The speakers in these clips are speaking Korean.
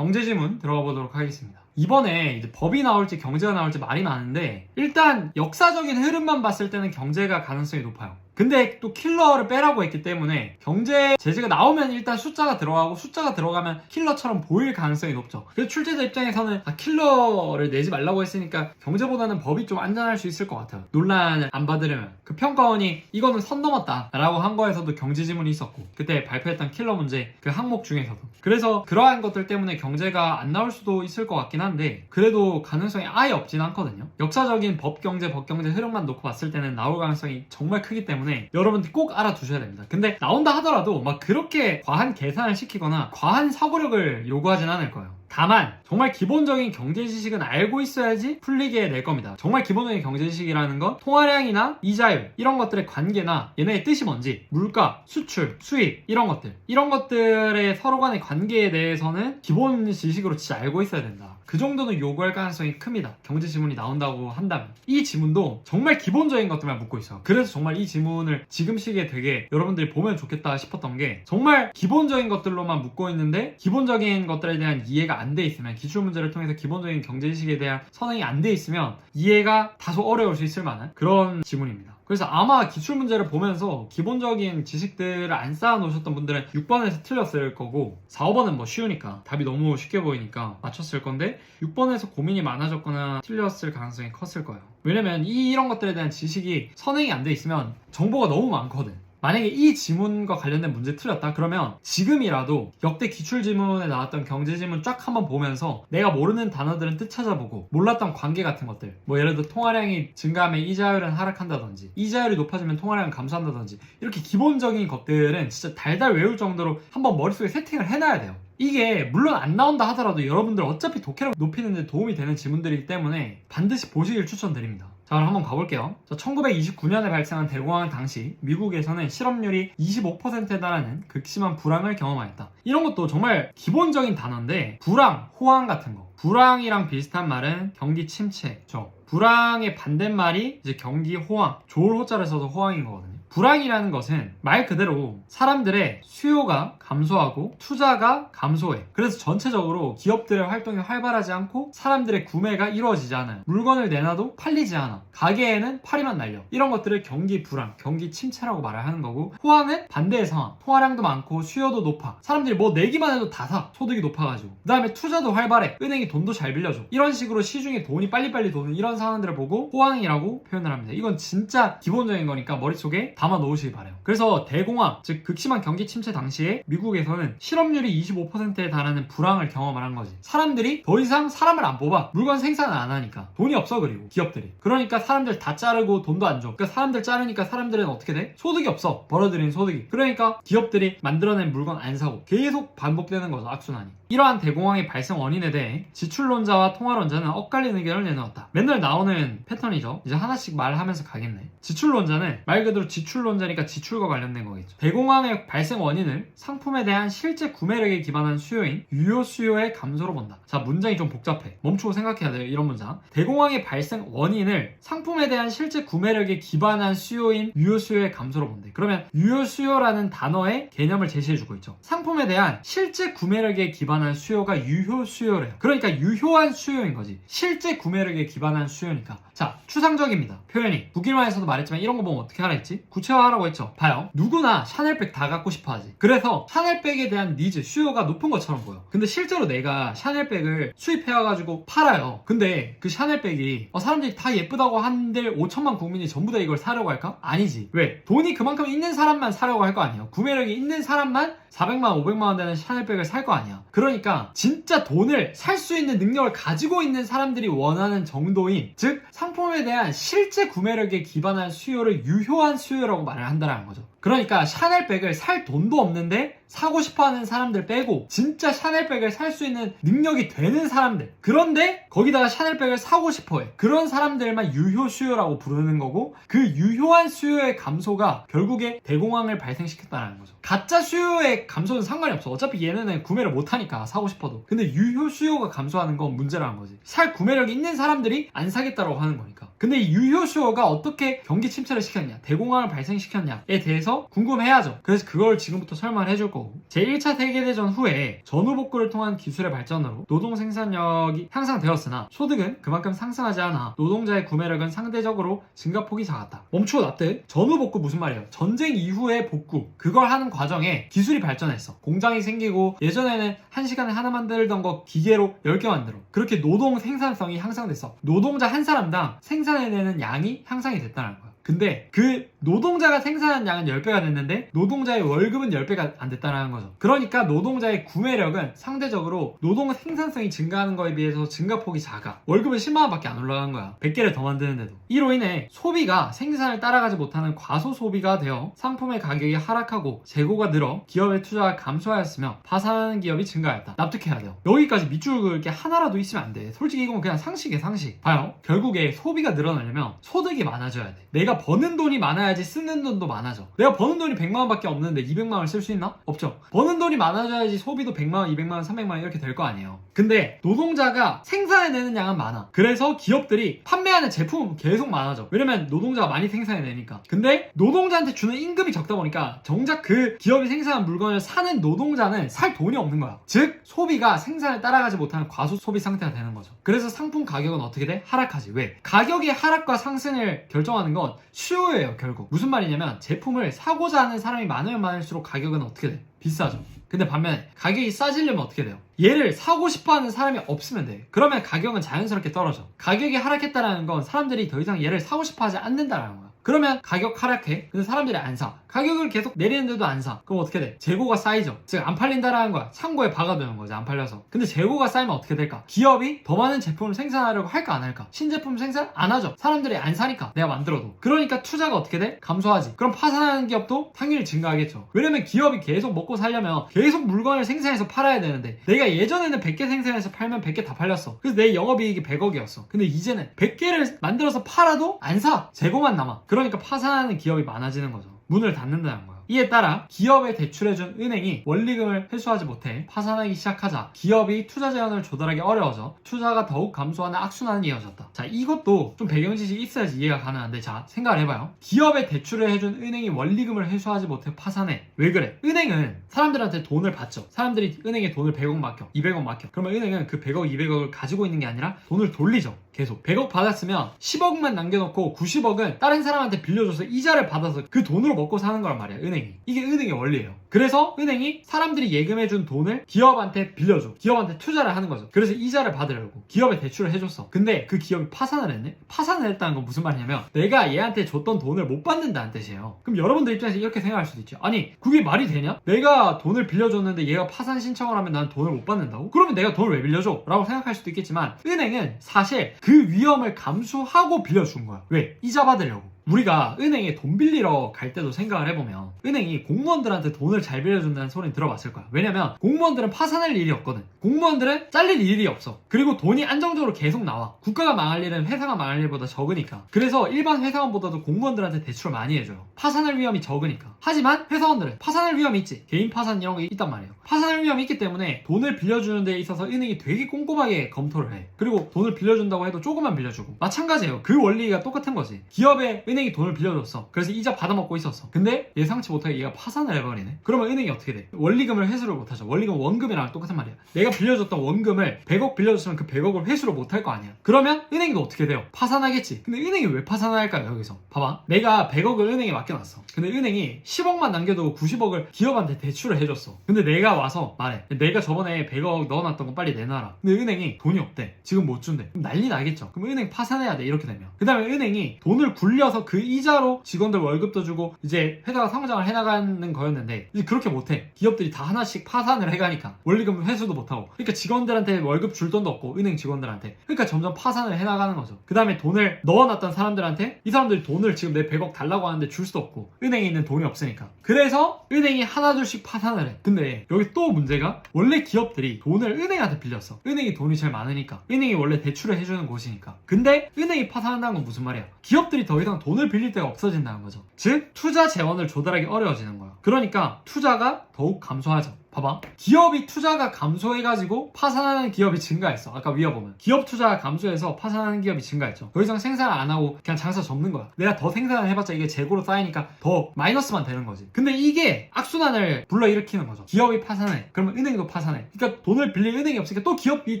경제지문 들어가 보도록 하겠습니다. 이번에 이제 법이 나올지 경제가 나올지 말이 많은데, 일단 역사적인 흐름만 봤을 때는 경제가 가능성이 높아요. 근데 또 킬러를 빼라고 했기 때문에 경제 제재가 나오면 일단 숫자가 들어가고, 숫자가 들어가면 킬러처럼 보일 가능성이 높죠. 그래서 출제자 입장에서는 킬러를 내지 말라고 했으니까 경제보다는 법이 좀 안전할 수 있을 것 같아요. 논란을 안 받으려면. 그 평가원이 이거는 선 넘었다 라고 한 거에서도 경제지문이 있었고, 그때 발표했던 킬러 문제 그 항목 중에서도. 그래서 그러한 것들 때문에 경제가 안 나올 수도 있을 것 같긴 한데, 그래도 가능성이 아예 없진 않거든요. 역사적인 법경제 흐름만 놓고 봤을 때는 나올 가능성이 정말 크기 때문에 여러분들 꼭 알아두셔야 됩니다. 근데 나온다 하더라도 막 그렇게 과한 계산을 시키거나 과한 사고력을 요구하진 않을 거예요. 다만 정말 기본적인 경제 지식은 알고 있어야지 풀리게 될 겁니다. 정말 기본적인 경제 지식이라는 건 통화량이나 이자율 이런 것들의 관계나 얘네의 뜻이 뭔지, 물가, 수출, 수입 이런 것들의 서로 간의 관계에 대해서는 기본 지식으로 진짜 알고 있어야 된다. 그 정도는 요구할 가능성이 큽니다. 경제 지문이 나온다고 한다면. 이 지문도 정말 기본적인 것들만 묻고 있어요. 그래서 정말 이 지문을 지금 시기에 되게 여러분들이 보면 좋겠다 싶었던 게, 정말 기본적인 것들로만 묻고 있는데 기본적인 것들에 대한 이해가 안 돼 있으면, 기출문제를 통해서 기본적인 경제지식에 대한 선행이 안 돼 있으면 이해가 다소 어려울 수 있을 만한 그런 지문입니다. 그래서 아마 기출문제를 보면서 기본적인 지식들을 안 쌓아 놓으셨던 분들은 6번에서 틀렸을 거고, 4, 5번은 뭐 쉬우니까 답이 너무 쉽게 보이니까 맞췄을 건데, 6번에서 고민이 많아졌거나 틀렸을 가능성이 컸을 거예요. 왜냐면 이런 것들에 대한 지식이 선행이 안 돼 있으면 정보가 너무 많거든. 만약에 이 지문과 관련된 문제 틀렸다 그러면 지금이라도 역대 기출지문에 나왔던 경제지문 쫙 한번 보면서 내가 모르는 단어들은 뜻 찾아보고, 몰랐던 관계 같은 것들, 뭐 예를 들어 통화량이 증가하면 이자율은 하락한다든지, 이자율이 높아지면 통화량은 감소한다든지, 이렇게 기본적인 것들은 진짜 달달 외울 정도로 한번 머릿속에 세팅을 해놔야 돼요. 이게 물론 안 나온다 하더라도 여러분들 어차피 독해력 높이는 데 도움이 되는 지문들이기 때문에 반드시 보시길 추천드립니다. 자, 그럼 한번 가볼게요. 1929년에 발생한 대공황 당시 미국에서는 실업률이 25%에 달하는 극심한 불황을 경험하였다. 이런 것도 정말 기본적인 단어인데, 불황, 호황 같은 거. 불황이랑 비슷한 말은 경기 침체죠. 불황의 반대말이 이제 경기 호황, 좋을 호자를 써서 호황인 거거든요. 불황이라는 것은 말 그대로 사람들의 수요가 감소하고 투자가 감소해. 그래서 전체적으로 기업들의 활동이 활발하지 않고 사람들의 구매가 이루어지지 않아요. 물건을 내놔도 팔리지 않아. 가게에는 파리만 날려. 이런 것들을 경기 불황, 경기 침체라고 말을 하는 거고, 호황은 반대의 상황. 통화량도 많고 수요도 높아. 사람들이 뭐 내기만 해도 다 사. 소득이 높아가지고. 그 다음에 투자도 활발해. 은행이 돈도 잘 빌려줘. 이런 식으로 시중에 돈이 빨리빨리 도는 이런 상황들을 보고 호황이라고 표현을 합니다. 이건 진짜 기본적인 거니까 머릿속에 담아 놓으시기 바래요. 그래서 대공황, 즉 극심한 경기 침체 당시에 미국에서는 실업률이 25%에 달하는 불황을 경험을 한 거지. 사람들이 더 이상 사람을 안 뽑아. 물건 생산을 안 하니까. 돈이 없어. 그리고 기업들이. 그러니까 사람들 다 자르고 돈도 안 줘. 그러니까 사람들 자르니까 사람들은 어떻게 돼? 소득이 없어. 벌어들인 소득이. 그러니까 기업들이 만들어낸 물건 안 사고 계속 반복되는 거죠. 악순환이. 이러한 대공황의 발생 원인에 대해 지출론자와 통화론자는 엇갈린 의견을 내놓았다. 맨날 나오는 패턴이죠. 이제 하나씩 말하면서 가겠네. 지출론자는 말 그대로 지출론자니까 지출과 관련된 거겠죠. 대공황의 발생 원인을 상품에 대한 실제 구매력에 기반한 수요인 유효 수요의 감소로 본다. 자, 문장이 좀 복잡해. 멈추고 생각해야 돼요. 이런 문장. 대공황의 발생 원인을 상품에 대한 실제 구매력에 기반한 수요인 유효 수요의 감소로 본대. 그러면 유효 수요라는 단어의 개념을 제시해주고 있죠. 상품에 대한 실제 구매력에 기반한 수요가 유효 수요래요. 그러니까 유효한 수요인 거지. 실제 구매력에 기반한 수요니까. 자, 추상적입니다. 표현이. 북일만에서도 말했지만 이런 거 보면 어떻게 하라 했지? 구체화하라고 했죠. 봐요. 누구나 샤넬백 다 갖고 싶어 하지. 그래서 샤넬백에 대한 니즈, 수요가 높은 것처럼 보여. 근데 실제로 내가 샤넬백을 수입해와가지고 팔아요. 근데 그 샤넬백이 사람들이 다 예쁘다고 한들 5천만 국민이 전부 다 이걸 사려고 할까? 아니지. 왜? 돈이 그만큼 있는 사람만 사려고 할 거 아니에요. 구매력이 있는 사람만 400만, 500만 원 되는 샤넬백을 살 거 아니야. 그러니까 진짜 돈을 살 수 있는 능력을 가지고 있는 사람들이 원하는 정도인, 즉 상품에 대한 실제 구매력에 기반한 수요를 유효한 수요라고 말을 한다는 거죠. 그러니까 샤넬백을 살 돈도 없는데 사고 싶어하는 사람들 빼고 진짜 샤넬백을 살 수 있는 능력이 되는 사람들, 그런데 거기다가 샤넬백을 사고 싶어해. 그런 사람들만 유효 수요라고 부르는 거고, 그 유효한 수요의 감소가 결국에 대공황을 발생시켰다는 거죠. 가짜 수요의 수요의 감소는 상관이 없어. 어차피 얘네는 구매를 못하니까 사고 싶어도. 근데 유효 수요가 감소하는 건 문제라는 거지. 살 구매력이 있는 사람들이 안 사겠다라고 하는 거니까. 근데 이 유효 수요가 어떻게 경기 침체를 시켰냐, 대공황을 발생시켰냐에 대해서 궁금해야죠. 그래서 그걸 지금부터 설명을 해줄 거고, 제1차 세계대전 후에 전후복구를 통한 기술의 발전으로 노동 생산력이 향상되었으나 소득은 그만큼 상승하지 않아 노동자의 구매력은 상대적으로 증가폭이 작았다. 멈추고 납득. 전후복구 무슨 말이에요? 전쟁 이후의 복구. 그걸 하는 과정에 기술이 발전했어. 공장이 생기고 예전에는 1시간에 하나 만들던 거 기계로 10개 만들어. 그렇게 노동 생산성이 향상됐어. 노동자 한 사람당 생산해내는 양이 향상이 됐다는 거야. 근데 그 노동자가 생산한 양은 10배가 됐는데 노동자의 월급은 10배가 안 됐다는 거죠. 그러니까 노동자의 구매력은 상대적으로 노동 생산성이 증가하는 거에 비해서 증가폭이 작아. 월급은 10만원밖에 안 올라간 거야. 100개를 더 만드는데도. 이로 인해 소비가 생산을 따라가지 못하는 과소 소비가 되어 상품의 가격이 하락하고 재고가 늘어 기업의 투자가 감소하였으며 파산하는 기업이 증가하였다. 납득해야 돼요. 여기까지 밑줄 그을 게 하나라도 있으면 안 돼. 솔직히 이건 그냥 상식이야, 상식. 봐요. 결국에 소비가 늘어나려면 소득이 많아져야 돼. 내가 버는 돈이 많아야지 쓰는 돈도 많아져. 내가 버는 돈이 100만원밖에 없는데 200만원을 쓸 수 있나? 없죠. 버는 돈이 많아져야지 소비도 100만원, 200만원, 300만원 이렇게 될 거 아니에요. 근데 노동자가 생산해내는 양은 많아. 그래서 기업들이 판매하는 제품은 계속 많아져. 왜냐면 노동자가 많이 생산해내니까. 근데 노동자한테 주는 임금이 적다 보니까 정작 그 기업이 생산한 물건을 사는 노동자는 살 돈이 없는 거야. 즉 소비가 생산을 따라가지 못하는 과소 소비 상태가 되는 거죠. 그래서 상품 가격은 어떻게 돼? 하락하지. 왜? 가격의 하락과 상승을 결정하는 건 수요예요. 결국 무슨 말이냐면 제품을 사고자 하는 사람이 많으면 많을수록 가격은 어떻게 돼? 비싸죠. 근데 반면에 가격이 싸지려면 어떻게 돼요? 얘를 사고 싶어하는 사람이 없으면 돼. 그러면 가격은 자연스럽게 떨어져. 가격이 하락했다는 건 사람들이 더 이상 얘를 사고 싶어하지 않는다는 거야. 그러면 가격 하락해. 근데 사람들이 안 사. 가격을 계속 내리는데도 안 사. 그럼 어떻게 돼? 재고가 쌓이죠. 즉 안 팔린다라는 거야. 창고에 박아두는 거지, 안 팔려서. 근데 재고가 쌓이면 어떻게 될까? 기업이 더 많은 제품을 생산하려고 할까 안 할까? 신제품 생산 안 하죠. 사람들이 안 사니까, 내가 만들어도. 그러니까 투자가 어떻게 돼? 감소하지. 그럼 파산하는 기업도 당연히 증가하겠죠. 왜냐면 기업이 계속 먹고 살려면 계속 물건을 생산해서 팔아야 되는데, 내가 예전에는 100개 생산해서 팔면 100개 다 팔렸어. 그래서 내 영업이익이 100억이었어. 근데 이제는 100개를 만들어서 팔아도 안 사. 재고만 남아. 그러니까 파산하는 기업이 많아지는 거죠. 문을 닫는다는 거야. 이에 따라 기업에 대출해준 은행이 원리금을 회수하지 못해 파산하기 시작하자 기업이 투자 재원을 조달하기 어려워져 투자가 더욱 감소하는 악순환이 이어졌다. 자, 이것도 좀 배경 지식이 있어야지 이해가 가능한데, 자, 생각을 해봐요. 기업에 대출을 해준 은행이 원리금을 회수하지 못해 파산해. 왜 그래? 은행은 사람들한테 돈을 받죠. 사람들이 은행에 돈을 100억 맡겨, 200억 맡겨. 그러면 은행은 그 100억, 200억을 가지고 있는 게 아니라 돈을 돌리죠. 계속 100억 받았으면 10억만 남겨놓고 90억은 다른 사람한테 빌려줘서 이자를 받아서 그 돈으로 먹고 사는 거란 말이야, 은행이. 이게 은행의 원리예요. 그래서 은행이 사람들이 예금해준 돈을 기업한테 빌려줘. 기업한테 투자를 하는 거죠. 그래서 이자를 받으려고 기업에 대출을 해줬어. 근데 그 기업이 파산을 했네? 파산을 했다는 건 무슨 말이냐면 내가 얘한테 줬던 돈을 못 받는다는 뜻이에요. 그럼 여러분들 입장에서 이렇게 생각할 수도 있죠. 아니, 그게 말이 되냐? 내가 돈을 빌려줬는데 얘가 파산 신청을 하면 난 돈을 못 받는다고? 그러면 내가 돈을 왜 빌려줘? 라고 생각할 수도 있겠지만 은행은 사실 그 위험을 감수하고 빌려준 거야. 왜? 이자 받으려고. 우리가 은행에 돈 빌리러 갈 때도 생각을 해보면 은행이 공무원들한테 돈을 잘 빌려준다는 소리는 들어봤을 거야. 왜냐면 공무원들은 파산할 일이 없거든. 공무원들은 잘릴 일이 없어. 그리고 돈이 안정적으로 계속 나와. 국가가 망할 일은 회사가 망할 일보다 적으니까. 그래서 일반 회사원보다도 공무원들한테 대출을 많이 해줘요. 파산할 위험이 적으니까. 하지만 회사원들은 파산할 위험이 있지. 개인 파산 이런 게 있단 말이에요. 파산할 위험이 있기 때문에 돈을 빌려주는 데 있어서 은행이 되게 꼼꼼하게 검토를 해. 그리고 돈을 빌려준다고 해도 조금만 빌려주고. 마찬가지예요. 그 원리가 똑같은 거지. 기업에 은행이 돈을 빌려줬어. 그래서 이자 받아먹고 있었어. 근데 예상치 못하게 얘가 파산을 해버리네. 그러면 은행이 어떻게 돼? 원리금을 회수를 못하죠. 원리금 원금이랑 똑같은 말이야. 내가 빌려줬던 원금을 100억 빌려줬으면 그 100억을 회수를 못할 거 아니야. 그러면 은행도 어떻게 돼요? 파산하겠지. 근데 은행이 왜 파산할까요? 여기서 봐봐. 내가 100억을 은행에 맡겨놨어. 근데 은행이 10억만 남겨두고 90억을 기업한테 대출을 해줬어. 근데 내가 와서 말해. 내가 저번에 100억 넣어놨던 거 빨리 내놔라. 근데 은행이 돈이 없대. 지금 못 준대. 그럼 난리 나겠죠. 그럼 은행 파산해야 돼. 이렇게 되면. 그 다음에 은행이 돈을 굴려서 그 이자로 직원들 월급도 주고 이제 회사가 성장을 해나가는 거였는데 이제 그렇게 못해. 기업들이 다 하나씩 파산을 해가니까 원리금 회수도 못하고. 그러니까 직원들한테 월급 줄 돈도 없고 은행 직원들한테. 그러니까 점점 파산을 해나가는 거죠. 그 다음에 돈을 넣어놨던 사람들한테 이 사람들이 돈을 지금 내 100억 달라고 하는데 줄 수도 없고 은행에 있는 돈이 없으니까. 그래서 은행이 하나둘씩 파산을 해. 근데 여기 또 문제가 원래 기업들이 돈을 은행한테 빌렸어. 은행이 돈이 제일 많으니까. 은행이 원래 대출을 해주는 곳이니까. 근데 은행이 파산한다는 건 무슨 말이야? 기업들이 더 이상 돈을 빌릴 데가 없어진다는 거죠. 즉 투자 재원을 조달하기 어려워지는 거야. 그러니까 투자가 더욱 감소하죠. 봐봐. 기업이 투자가 감소해가지고 파산하는 기업이 증가했어. 아까 위에 보면 기업 투자가 감소해서 파산하는 기업이 증가했죠. 더 이상 생산을 안 하고 그냥 장사 접는 거야. 내가 더 생산을 해봤자 이게 재고로 쌓이니까 더 마이너스만 되는 거지. 근데 이게 악순환을 불러일으키는 거죠. 기업이 파산해. 그러면 은행도 파산해. 그러니까 돈을 빌릴 은행이 없으니까 또 기업이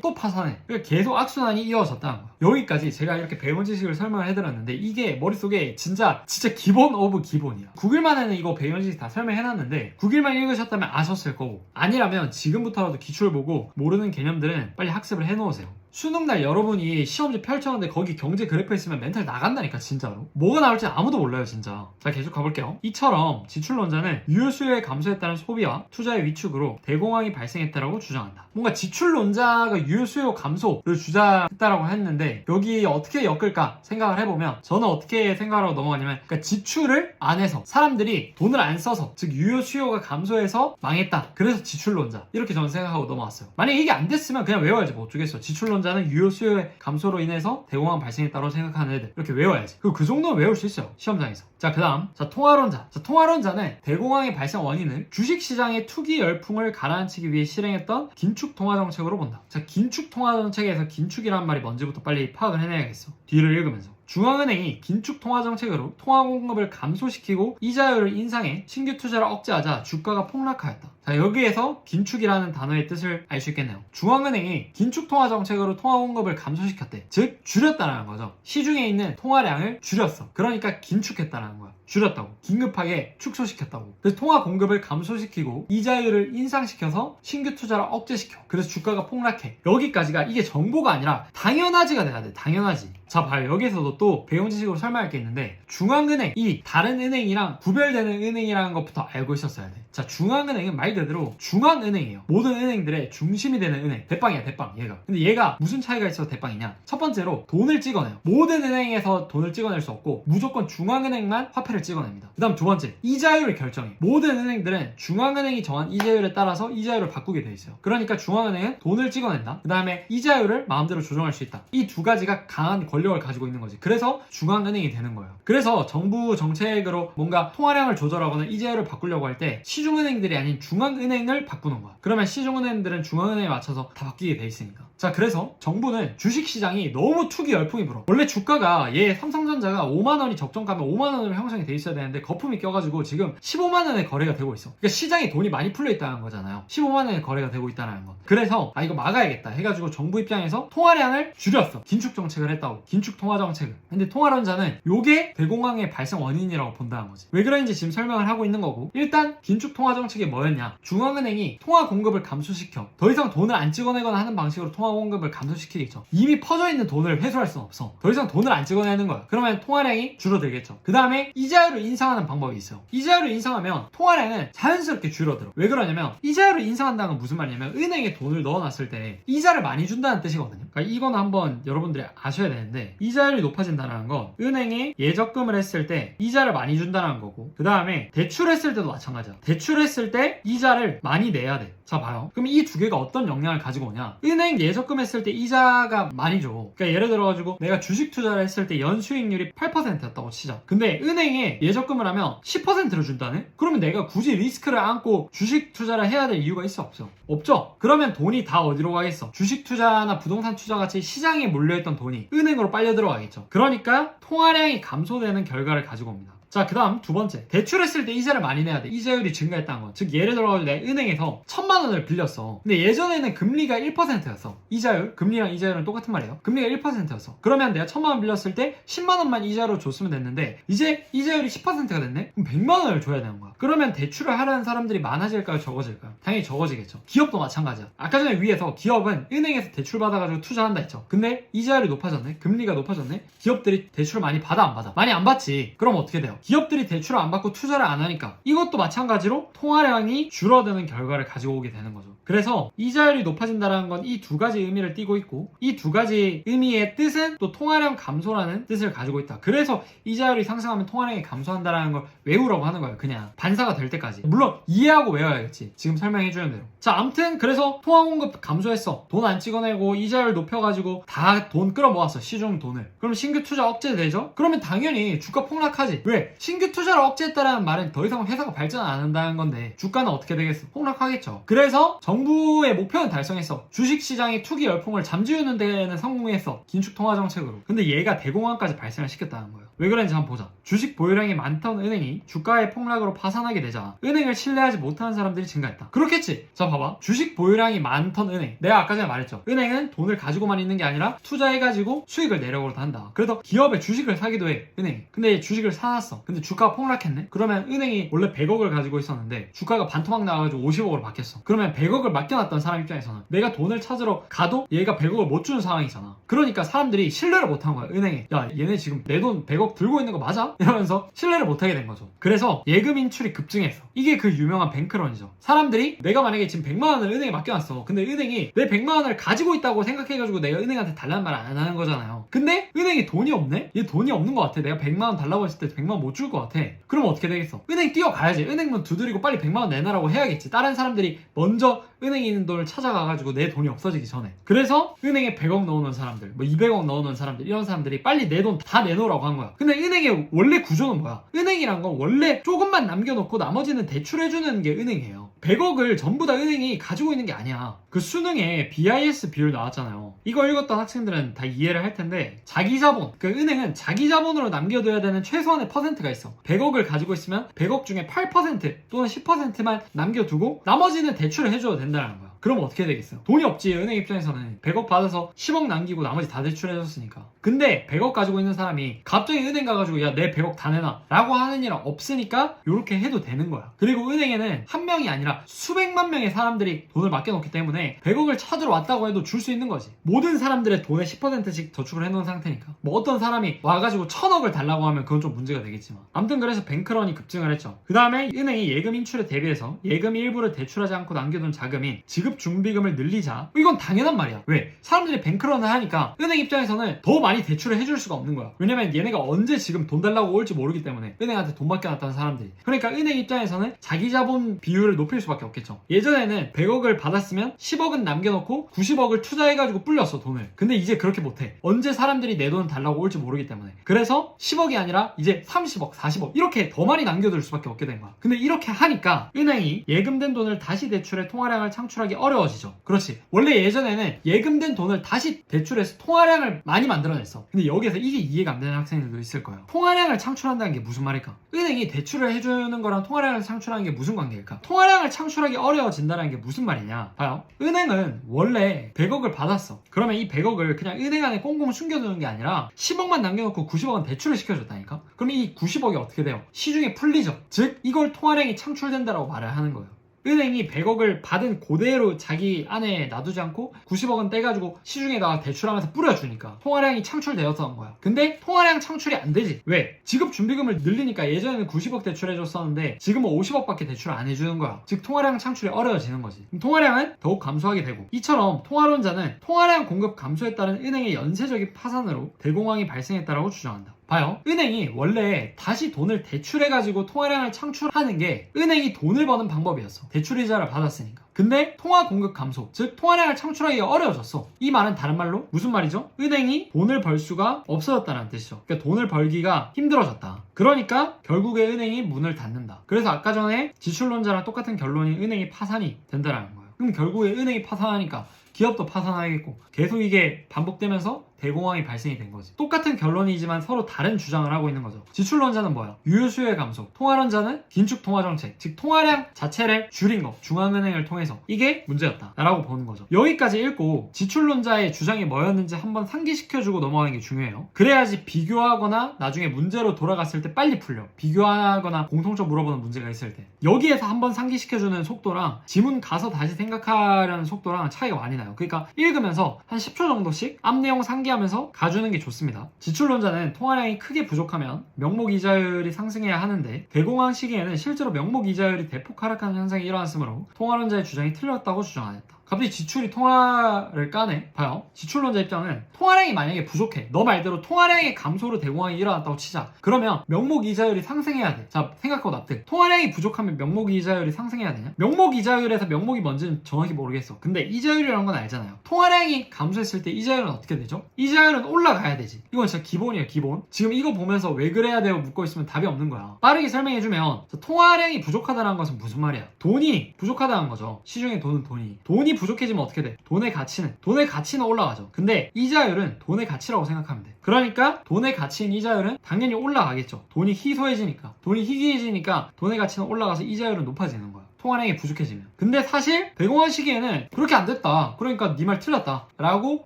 또 파산해. 그러니까 계속 악순환이 이어졌다는 거야. 여기까지 제가 이렇게 배운 지식을 설명을 해드렸는데 이게 머릿속에 진짜 기본 오브 기본이야. 9일 만에는 이거 배운 지식 다 설명해놨는데 9일만 읽으셨다면 아셨을 거고, 아니라면 지금부터라도 기출 보고 모르는 개념들은 빨리 학습을 해놓으세요. 수능날 여러분이 시험지 펼쳤는데 거기 경제 그래프 있으면 멘탈 나간다니까 진짜로. 뭐가 나올지 아무도 몰라요 진짜. 자 계속 가볼게요. 이처럼 지출론자는 유효 수요의 감소에 따른 소비와 투자의 위축으로 대공황이 발생했다라고 주장한다. 뭔가 지출론자가 유효 수요 감소를 주장했다라고 했는데 여기 어떻게 엮을까 생각을 해보면 저는 어떻게 생각하고 넘어가냐면, 그러니까 지출을 안 해서 사람들이 돈을 안 써서, 즉 유효 수요가 감소해서 망했다. 그래서 지출론자 이렇게 저는 생각하고 넘어갔어요. 만약에 이게 안 됐으면 그냥 외워야지 뭐 어쩌겠어. 지출론자는 유효 수요의 감소로 인해서 대공황 발생했다고 생각하는 애들 이렇게 외워야지. 그리고 그 정도는 외울 수 있어요 시험장에서. 자 그 다음 통화론자. 통화론자는 대공황의 발생 원인을 주식시장의 투기 열풍을 가라앉히기 위해 실행했던 긴축 통화 정책으로 본다. 자 긴축 통화 정책에서 긴축이란 말이 뭔지부터 빨리 파악을 해내야겠어. 뒤를 읽으면서 중앙은행이 긴축 통화 정책으로 통화 공급을 감소시키고 이자율을 인상해 신규 투자를 억제하자 주가가 폭락하였다. 자 여기에서 긴축이라는 단어의 뜻을 알 수 있겠네요. 중앙은행이 긴축 통화 정책으로 통화 공급을 감소시켰대. 즉 줄였다는 거죠. 시중에 있는 통화량을 줄였어. 그러니까 긴축했다는 거야. 줄였다고. 긴급하게 축소시켰다고. 그래서 통화 공급을 감소시키고 이자율을 인상시켜서 신규 투자를 억제시켜. 그래서 주가가 폭락해. 여기까지가 이게 정보가 아니라 당연하지가 돼야 돼. 당연하지. 자 봐요. 여기서도 또 배운 지식으로 설명할 게 있는데, 중앙은행, 이 다른 은행이랑 구별되는 은행이라는 것부터 알고 있었어야 돼. 자 중앙은행은 말 그대로 중앙은행이에요. 모든 은행들의 중심이 되는 은행. 대빵이야 대빵 얘가. 근데 얘가 무슨 차이가 있어서 대빵이냐. 첫 번째로 돈을 찍어내요. 모든 은행에서 돈을 찍어낼 수 없고 무조건 중앙은행만 화폐를 찍어냅니다. 그 다음 두 번째, 이자율을 결정해. 모든 은행들은 중앙은행이 정한 이자율에 따라서 이자율을 바꾸게 돼 있어요. 그러니까 중앙은행은 돈을 찍어낸다. 그 다음에 이자율을 마음대로 조정할 수 있다. 이 두 가지가 강한 권력을 가지고 있는 거지. 그래서 중앙은행이 되는 거예요. 그래서 정부 정책으로 뭔가 통화량을 조절하거나 이자율을 바꾸려고 할 때 시중은행들이 아닌 중앙은행을 바꾸는 거야. 그러면 시중은행들은 중앙은행에 맞춰서 다 바뀌게 돼 있으니까. 자 그래서 정부는 주식시장이 너무 투기 열풍이 불어. 원래 주가가 얘 삼성전자가 5만원이 적정가면 5만원으로 형성이 돼 있어야 되는데 거품이 껴가지고 지금 15만원에 거래가 되고 있어. 그러니까 시장에 돈이 많이 풀려 있다는 거잖아요. 15만원에 거래가 되고 있다는 거. 그래서 이거 막아야겠다 해가지고 정부 입장에서 통화량을 줄였어. 긴축 정책을 했다고. 긴축 통화 정책을. 근데 통화론자는 요게 대공황의 발생 원인이라고 본다는 거지. 왜 그런지 지금 설명을 하고 있는 거고, 일단 긴축 통화 정책이 뭐였냐. 중앙은행이 통화 공급을 감소시켜. 더 이상 돈을 안 찍어내거나 하는 방식으로 통화 공급을 감소시키겠죠. 이미 퍼져 있는 돈을 회수할 수는 없어. 더 이상 돈을 안 찍어내는 거야. 그러면 통화량이 줄어들겠죠. 그 다음에 이자율을 인상하는 방법이 있어요. 이자율을 인상하면 통화량은 자연스럽게 줄어들어. 왜 그러냐면 이자율을 인상한다는 건 무슨 말이냐면 은행에 돈을 넣어놨을 때 이자를 많이 준다는 뜻이거든요. 그러니까 이거는 한번 여러분들이 아셔야 되는데, 이자율이 높아진다는 건 은행에 예적금을 했을 때 이자를 많이 준다는 거고, 그 다음에 대출했을 때도 마찬가지야. 대출했을 때 이자를 많이 내야 돼. 자 봐요. 그럼 이 두 개가 어떤 영향을 가지고 오냐. 은행 예적금 했을 때 이자가 많이 줘. 그러니까 예를 들어가지고 내가 주식 투자를 했을 때 연수익률이 8%였다고 치자. 근데 은행에 예적금을 하면 10%를 준다네? 그러면 내가 굳이 리스크를 안고 주식 투자를 해야 될 이유가 있어 없어? 없죠? 그러면 돈이 다 어디로 가겠어? 주식 투자나 부동산 투자 같이 시장에 몰려있던 돈이 은행으로 빨려 들어가겠죠. 그러니까 통화량이 감소되는 결과를 가지고 옵니다. 자 그 다음 두 번째, 대출했을 때 이자를 많이 내야 돼. 이자율이 증가했다는 건, 즉 예를 들어가지고 내가 은행에서 1000만원을 빌렸어. 근데 예전에는 금리가 1%였어. 이자율, 금리랑 이자율은 똑같은 말이에요. 금리가 1%였어. 그러면 내가 1000만원 빌렸을 때 10만원만 이자로 줬으면 됐는데 이제 이자율이 10%가 됐네? 그럼 100만원을 줘야 되는 거야. 그러면 대출을 하려는 사람들이 많아질까요? 적어질까요? 당연히 적어지겠죠. 기업도 마찬가지야. 아까 전에 위에서 기업은 은행에서 대출 받아가지고 투자한다 했죠. 근데 이자율이 높아졌네? 금리가 높아졌네? 기업들이 대출을 많이 받아 안 받아? 많이 안 받지. 그럼 어떻게 돼요? 기업들이 대출을 안 받고 투자를 안 하니까 이것도 마찬가지로 통화량이 줄어드는 결과를 가지고 오게 되는 거죠. 그래서 이자율이 높아진다는 건 이 두 가지 의미를 띠고 있고 이 두 가지 의미의 뜻은 또 통화량 감소라는 뜻을 가지고 있다. 그래서 이자율이 상승하면 통화량이 감소한다는 걸 외우라고 하는 거예요. 그냥 반사가 될 때까지. 물론 이해하고 외워야겠지. 지금 설명해주는 대로. 자, 아무튼 그래서 통화 공급 감소했어. 돈 안 찍어내고 이자율 높여가지고 다 돈 끌어모았어. 시중 돈을. 그럼 신규 투자 억제되죠? 그러면 당연히 주가 폭락하지. 왜? 신규 투자를 억제했다는 말은 더 이상 회사가 발전 안 한다는 건데 주가는 어떻게 되겠어? 폭락하겠죠. 그래서 정부의 목표는 달성했어. 주식시장의 투기 열풍을 잠재우는 데에는 성공했어. 긴축 통화 정책으로. 근데 얘가 대공황까지 발생을 시켰다는 거예요. 왜 그런지 한번 보자. 주식 보유량이 많던 은행이 주가의 폭락으로 파산하게 되자 은행을 신뢰하지 못하는 사람들이 증가했다. 그렇겠지. 자, 봐봐. 주식 보유량이 많던 은행. 내가 아까 전에 말했죠. 은행은 돈을 가지고만 있는 게 아니라 투자해가지고 수익을 내려고도 한다. 그래서 기업의 주식을 사기도 해. 은행이. 근데 주식을 사놨어. 근데 주가가 폭락했네? 그러면 은행이 원래 100억을 가지고 있었는데 주가가 반토막 나와가지고 50억으로 바뀌었어. 그러면 100억을 맡겨놨던 사람 입장에서는 내가 돈을 찾으러 가도 얘가 100억을 못 주는 상황이잖아. 그러니까 사람들이 신뢰를 못한 거야. 은행에. 야, 얘네 지금 내 돈 100억 들고 있는 거 맞아? 이러면서 신뢰를 못하게 된 거죠. 그래서 예금 인출이 급증했어. 이게 그 유명한 뱅크런이죠. 사람들이 내가 만약에 지금 100만 원을 은행에 맡겨놨어. 근데 은행이 내 100만 원을 가지고 있다고 생각해가지고 내가 은행한테 달라는 말 안 하는 거잖아요. 근데 은행이 돈이 없네? 얘 돈이 없는 것 같아. 내가 100만 원 달라고 했을 때 100만 원 못 줄 것 같아. 그럼 어떻게 되겠어? 은행 뛰어가야지. 은행문 두드리고 빨리 100만 원 내놔라고 해야겠지. 다른 사람들이 먼저 은행에 있는 돈을 찾아가가지고 내 돈이 없어지기 전에. 그래서 은행에 100억 넣어놓은 사람들, 뭐 200억 넣어놓은 사람들, 이런 사람들이 빨리 내 돈 다 내놓으라고 한 거야. 근데 은행의 원래 구조는 뭐야? 은행이란 건 원래 조금만 남겨놓고 나머지는 대출해주는 게 은행이에요. 100억을 전부 다 은행이 가지고 있는 게 아니야. 그 수능에 BIS 비율 나왔잖아요. 이거 읽었던 학생들은 다 이해를 할 텐데 자기 자본, 그 은행은 자기 자본으로 남겨둬야 되는 최소한의 퍼센트가 있어. 100억을 가지고 있으면 100억 중에 8% 또는 10%만 남겨두고 나머지는 대출을 해줘도 된다는 거야. 그럼 어떻게 되겠어요? 돈이 없지. 은행 입장에서는 100억 받아서 10억 남기고 나머지 다 대출해줬으니까. 근데 100억 가지고 있는 사람이 갑자기 은행 가가지고 야, 내 100억 다 내놔 라고 하는 일은 없으니까 이렇게 해도 되는 거야. 그리고 은행에는 한 명이 아니라 수백만 명의 사람들이 돈을 맡겨놓기 때문에 100억을 찾으러 왔다고 해도 줄 수 있는 거지. 모든 사람들의 돈의 10%씩 저축을 해놓은 상태니까. 뭐 어떤 사람이 와가지고 1000억을 달라고 하면 그건 좀 문제가 되겠지만. 아무튼 그래서 뱅크런이 급증을 했죠. 그 다음에 은행이 예금 인출에 대비해서 예금 일부를 대출하지 않고 남겨둔 자금인 지급 준비금을 늘리자. 이건 당연한 말이야. 왜? 사람들이 뱅크런을 하니까 은행 입장에서는 더 많이 대출을 해줄 수가 없는 거야. 왜냐면 얘네가 언제 지금 돈 달라고 올지 모르기 때문에 은행한테 돈 맡겨놨다는 사람들이. 그러니까 은행 입장에서는 자기 자본 비율을 높일 수밖에 없겠죠. 예전에는 100억을 받았으면 10억은 남겨놓고 90억을 투자해가지고 불렸어, 돈을. 근데 이제 그렇게 못해. 언제 사람들이 내 돈 달라고 올지 모르기 때문에. 그래서 10억이 아니라 이제 30억, 40억 이렇게 더 많이 남겨둘 수밖에 없게 된 거야. 근데 이렇게 하니까 은행이 예금된 돈을 다시 대출해 통화량을 창출하기 어려워지죠. 그렇지. 원래 예전에는 예금된 돈을 다시 대출해서 통화량을 많이 만들어냈어. 근데 여기에서 이게 이해가 안 되는 학생들도 있을 거예요. 통화량을 창출한다는 게 무슨 말일까? 은행이 대출을 해주는 거랑 통화량을 창출하는 게 무슨 관계일까? 통화량을 창출하기 어려워진다는 게 무슨 말이냐? 봐요. 은행은 원래 100억을 받았어. 그러면 이 100억을 그냥 은행 안에 꽁꽁 숨겨두는 게 아니라 10억만 남겨놓고 90억은 대출을 시켜줬다니까? 그럼 이 90억이 어떻게 돼요? 시중에 풀리죠. 즉 이걸 통화량이 창출된다라고 말을 하는 거예요. 은행이 100억을 받은 그대로 자기 안에 놔두지 않고 90억은 떼가지고 시중에다가 대출하면서 뿌려주니까 통화량이 창출되었던 거야. 근데 통화량 창출이 안 되지. 왜? 지급 준비금을 늘리니까 예전에는 90억 대출해줬었는데 지금은 50억밖에 대출 안 해주는 거야. 즉 통화량 창출이 어려워지는 거지. 그럼 통화량은 더욱 감소하게 되고, 이처럼 통화론자는 통화량 공급 감소에 따른 은행의 연쇄적인 파산으로 대공황이 발생했다고 주장한다. 봐요. 은행이 원래 다시 돈을 대출해가지고 통화량을 창출하는 게 은행이 돈을 버는 방법이었어. 대출이자를 받았으니까. 근데 통화 공급 감소, 즉 통화량을 창출하기가 어려워졌어. 이 말은 다른 말로 무슨 말이죠? 은행이 돈을 벌 수가 없어졌다는 뜻이죠. 그러니까 돈을 벌기가 힘들어졌다. 그러니까 결국에 은행이 문을 닫는다. 그래서 아까 전에 지출론자랑 똑같은 결론이 은행이 파산이 된다는 거예요. 그럼 결국에 은행이 파산하니까 기업도 파산하겠고 계속 이게 반복되면서 대공황이 발생이 된 거지. 똑같은 결론이지만 서로 다른 주장을 하고 있는 거죠. 지출론자는 뭐야? 유효수요의 감소. 통화론자는 긴축 통화정책, 즉 통화량 자체를 줄인 거, 중앙은행을 통해서. 이게 문제였다 라고 보는 거죠. 여기까지 읽고 지출론자의 주장이 뭐였는지 한번 상기시켜주고 넘어가는 게 중요해요. 그래야지 비교하거나 나중에 문제로 돌아갔을 때 빨리 풀려. 비교하거나 공통점 물어보는 문제가 있을 때. 여기에서 한번 상기시켜주는 속도랑 지문 가서 다시 생각하려는 속도랑 차이가 많이 나요. 그러니까 읽으면서 한 10초 정도씩 앞 내용 상기 상기하면서 가주는 게 좋습니다. 지출론자는 통화량이 크게 부족하면 명목 이자율이 상승해야 하는데 대공황 시기에는 실제로 명목 이자율이 대폭 하락하는 현상이 일어났으므로 통화론자의 주장이 틀렸다고 주장하였다. 갑자기 지출이 통화를 까네? 봐요. 지출론자 입장은 통화량이 만약에 부족해. 너 말대로 통화량의 감소로 대공황이 일어났다고 치자. 그러면 명목 이자율이 상승해야 돼. 자, 생각하고 납득. 통화량이 부족하면 명목 이자율이 상승해야 되냐? 명목 이자율에서 명목이 뭔지는 정확히 모르겠어. 근데 이자율이라는 건 알잖아요. 통화량이 감소했을 때 이자율은 어떻게 되죠? 이자율은 올라가야 되지. 이건 진짜 기본이에요, 기본. 지금 이거 보면서 왜 그래야 돼요? 묻고 있으면 답이 없는 거야. 빠르게 설명해주면 통화량이 부족하다는 것은 무슨 말이야? 돈이 부족하다는 거죠. 시중에 돈이 부족해지면 어떻게 돼? 돈의 가치는 올라가죠. 근데 이자율은 돈의 가치라고 생각하면 돼. 그러니까 돈의 가치인 이자율은 당연히 올라가겠죠. 돈이 희소해지니까. 돈이 희귀해지니까 돈의 가치는 올라가서 이자율은 높아지는 거야. 통화량이 부족해지면. 근데 사실 대공황 시기에는 그렇게 안 됐다. 그러니까 네 말 틀렸다. 라고